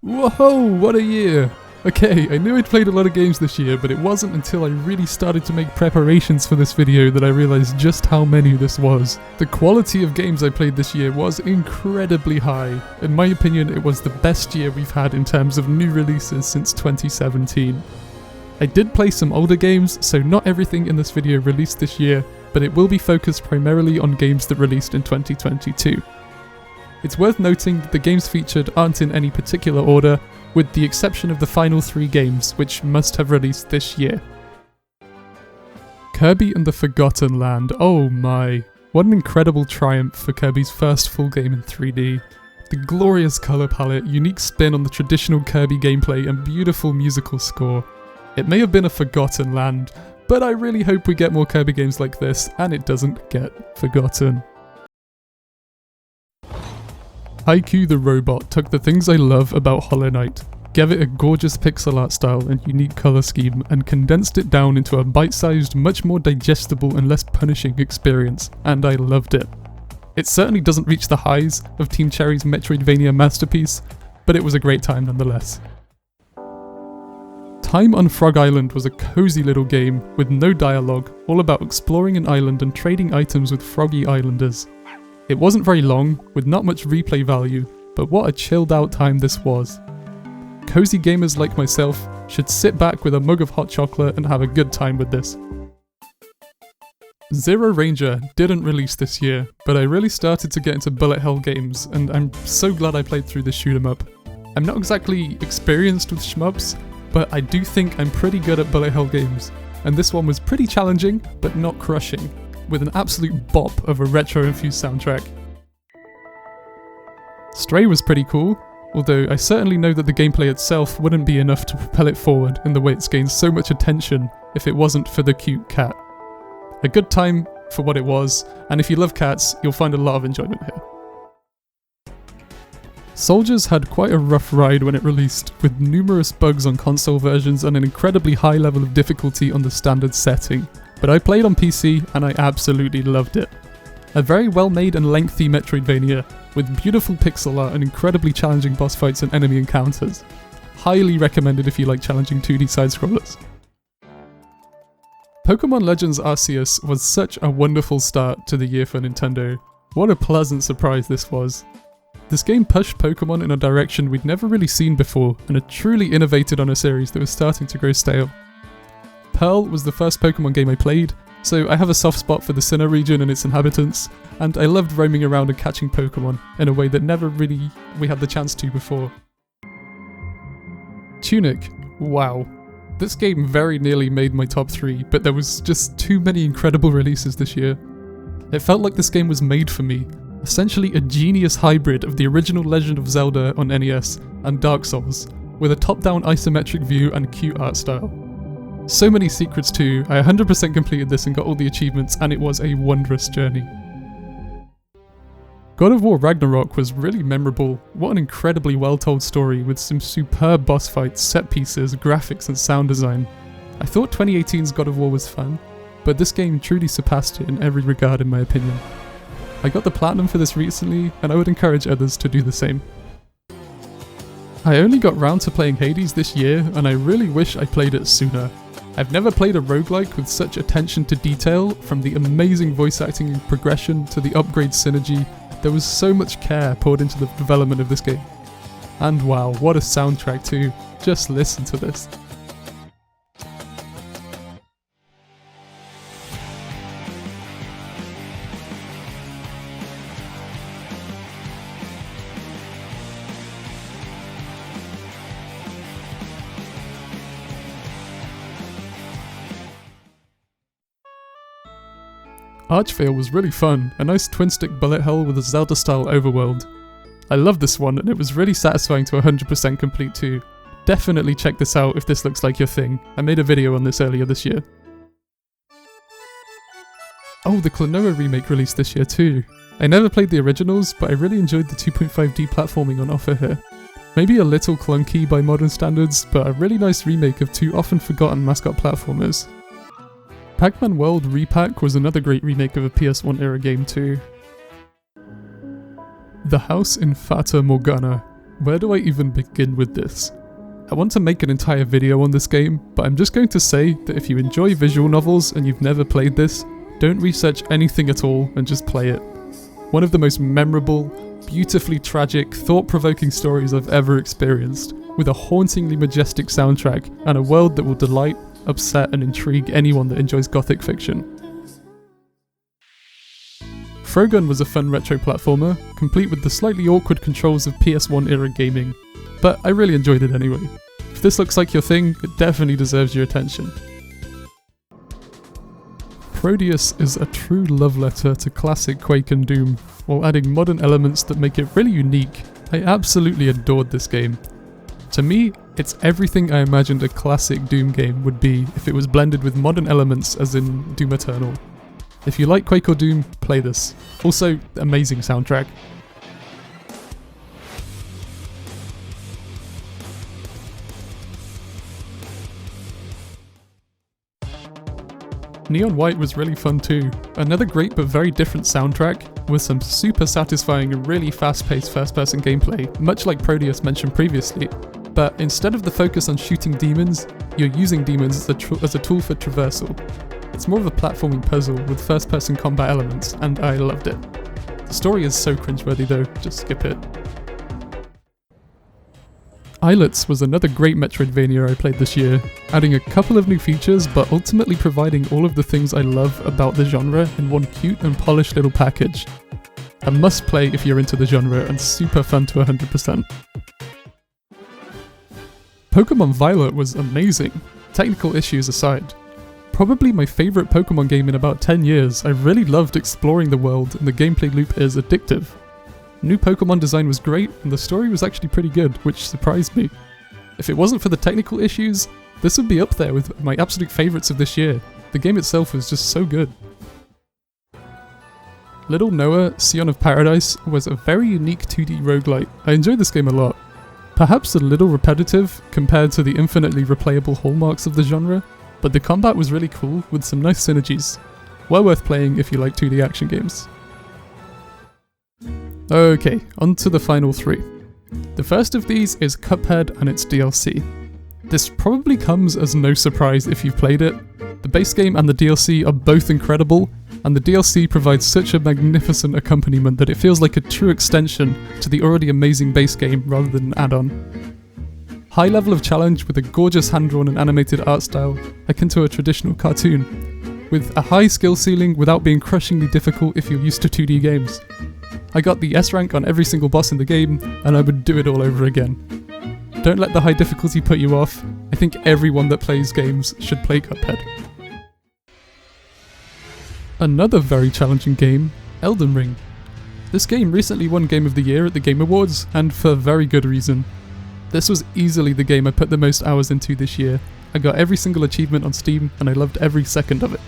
Whoa, what a year! Okay, I knew I'd played a lot of games this year, but it wasn't until I really started to make preparations for this video that I realised just how many this was. The quality of games I played this year was incredibly high. In my opinion, it was the best year we've had in terms of new releases since 2017. I did play some older games, so not everything in this video released this year, but it will be focused primarily on games that released in 2022. It's worth noting that the games featured aren't in any particular order, with the exception of the final 3 games, which must have released this year. Kirby and the Forgotten Land, oh my. What an incredible triumph for Kirby's first full game in 3D. The glorious colour palette, unique spin on the traditional Kirby gameplay, and beautiful musical score. It may have been a forgotten land, but I really hope we get more Kirby games like this, and it doesn't get forgotten. Haiku the Robot took the things I love about Hollow Knight, gave it a gorgeous pixel art style and unique colour scheme, and condensed it down into a bite-sized, much more digestible and less punishing experience, and I loved it. It certainly doesn't reach the highs of Team Cherry's Metroidvania masterpiece, but it was a great time nonetheless. Time on Frog Island was a cozy little game with no dialogue, all about exploring an island and trading items with froggy islanders. It wasn't very long, with not much replay value, but what a chilled out time this was. Cozy gamers like myself should sit back with a mug of hot chocolate and have a good time with this. ZeroRanger didn't release this year, but I really started to get into bullet hell games, and I'm so glad I played through this shoot 'em up. I'm not exactly experienced with shmups, but I do think I'm pretty good at bullet hell games, and this one was pretty challenging, but not crushing, with an absolute bop of a retro-infused soundtrack. Stray was pretty cool, although I certainly know that the gameplay itself wouldn't be enough to propel it forward in the way it's gained so much attention if it wasn't for the cute cat. A good time for what it was, and if you love cats, you'll find a lot of enjoyment here. Souldiers had quite a rough ride when it released, with numerous bugs on console versions and an incredibly high level of difficulty on the standard setting, but I played on PC and I absolutely loved it. A very well made and lengthy Metroidvania, with beautiful pixel art and incredibly challenging boss fights and enemy encounters. Highly recommended if you like challenging 2D side-scrollers. Pokemon Legends Arceus was such a wonderful start to the year for Nintendo. What a pleasant surprise this was. This game pushed Pokemon in a direction we'd never really seen before, and it truly innovated on a series that was starting to grow stale. Pearl was the first Pokemon game I played, so I have a soft spot for the Sinnoh region and its inhabitants, and I loved roaming around and catching Pokemon in a way that never really we had the chance to before. Tunic, wow. This game very nearly made my top 3, but there was just too many incredible releases this year. It felt like this game was made for me, essentially a genius hybrid of the original Legend of Zelda on NES and Dark Souls, with a top-down isometric view and cute art style. So many secrets too. I 100% completed this and got all the achievements, and it was a wondrous journey. God of War Ragnarok was really memorable. What an incredibly well-told story with some superb boss fights, set pieces, graphics and sound design. I thought 2018's God of War was fun, but this game truly surpassed it in every regard in my opinion. I got the platinum for this recently, and I would encourage others to do the same. I only got round to playing Hades this year, and I really wish I played it sooner. I've never played a roguelike with such attention to detail, from the amazing voice acting and progression to the upgrade synergy. There was so much care poured into the development of this game. And wow, what a soundtrack too. Just listen to this. Archvale was really fun, a nice twin-stick bullet hell with a Zelda-style overworld. I loved this one, and it was really satisfying to 100% complete too. Definitely check this out if this looks like your thing. I made a video on this earlier this year. Oh, the Klonoa remake released this year too. I never played the originals, but I really enjoyed the 2.5D platforming on offer here. Maybe a little clunky by modern standards, but a really nice remake of 2 often forgotten mascot platformers. Pac-Man World Re-Pac was another great remake of a PS1 era game too. The House in Fata Morgana. Where do I even begin with this? I want to make an entire video on this game, but I'm just going to say that if you enjoy visual novels and you've never played this, don't research anything at all and just play it. One of the most memorable, beautifully tragic, thought-provoking stories I've ever experienced, with a hauntingly majestic soundtrack and a world that will delight, upset and intrigue anyone that enjoys gothic fiction. Frogun was a fun retro platformer, complete with the slightly awkward controls of PS1 era gaming, but I really enjoyed it anyway. If this looks like your thing, it definitely deserves your attention. Prodeus is a true love letter to classic Quake and Doom, while adding modern elements that make it really unique. I absolutely adored this game. To me, it's everything I imagined a classic Doom game would be if it was blended with modern elements as in Doom Eternal. If you like Quake or Doom, play this. Also, amazing soundtrack. Neon White was really fun too. Another great but very different soundtrack, with some super satisfying and really fast-paced first-person gameplay, much like Prodeus mentioned previously. But instead of the focus on shooting demons, you're using demons as a tool for traversal. It's more of a platforming puzzle with first-person combat elements, and I loved it. The story is so cringeworthy though, just skip it. Islets was another great metroidvania I played this year, adding a couple of new features but ultimately providing all of the things I love about the genre in one cute and polished little package. A must play if you're into the genre and super fun to 100%. Pokemon Violet was amazing, technical issues aside. Probably my favourite Pokemon game in about 10 years. I really loved exploring the world and the gameplay loop is addictive. New Pokemon design was great and the story was actually pretty good, which surprised me. If it wasn't for the technical issues, this would be up there with my absolute favourites of this year. The game itself was just so good. Little Noah, Scion of Paradise was a very unique 2D roguelite. I enjoyed this game a lot. Perhaps a little repetitive compared to the infinitely replayable hallmarks of the genre, but the combat was really cool with some nice synergies. Well worth playing if you like 2D action games. Okay, on to the final three. The first of these is Cuphead and its DLC. This probably comes as no surprise if you've played it. The base game and the DLC are both incredible, and the DLC provides such a magnificent accompaniment that it feels like a true extension to the already amazing base game rather than an add-on. High level of challenge with a gorgeous hand-drawn and animated art style, akin to a traditional cartoon, with a high skill ceiling without being crushingly difficult if you're used to 2D games. I got the S rank on every single boss in the game, and I would do it all over again. Don't let the high difficulty put you off. I think everyone that plays games should play Cuphead. Another very challenging game, Elden Ring. This game recently won Game of the Year at the Game Awards, and for very good reason. This was easily the game I put the most hours into this year. I got every single achievement on Steam, and I loved every second of it.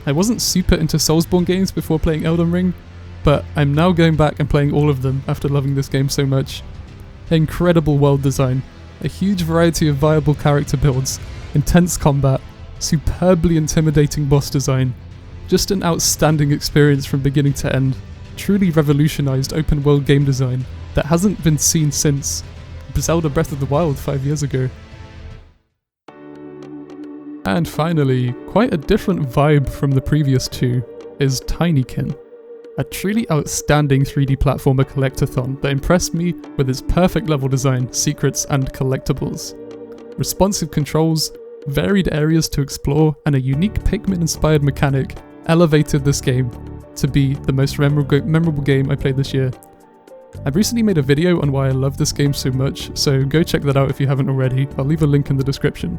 I wasn't super into Soulsborne games before playing Elden Ring, but I'm now going back and playing all of them after loving this game so much. Incredible world design, a huge variety of viable character builds, intense combat, superbly intimidating boss design. Just an outstanding experience from beginning to end. Truly revolutionized open world game design that hasn't been seen since Zelda Breath of the Wild 5 years ago. And finally, quite a different vibe from the previous two, is Tinykin. A truly outstanding 3D platformer collectathon that impressed me with its perfect level design, secrets and collectibles. Responsive controls, varied areas to explore, and a unique Pac-Man-inspired mechanic elevated this game to be the most memorable game I played this year. I've recently made a video on why I love this game so much, so go check that out if you haven't already. I'll leave a link in the description.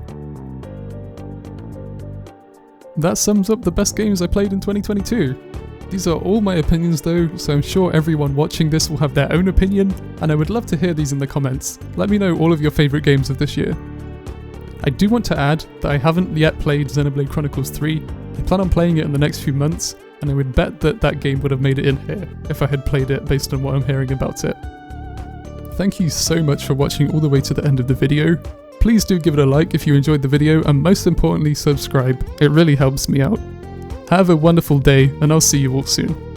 That sums up the best games I played in 2022. These are all my opinions though, so I'm sure everyone watching this will have their own opinion, and I would love to hear these in the comments. Let me know all of your favourite games of this year. I do want to add that I haven't yet played Xenoblade Chronicles 3. I plan on playing it in the next few months, and I would bet that that game would have made it in here if I had played it based on what I'm hearing about it. Thank you so much for watching all the way to the end of the video. Please do give it a like if you enjoyed the video, and most importantly subscribe, it really helps me out. Have a wonderful day, and I'll see you all soon.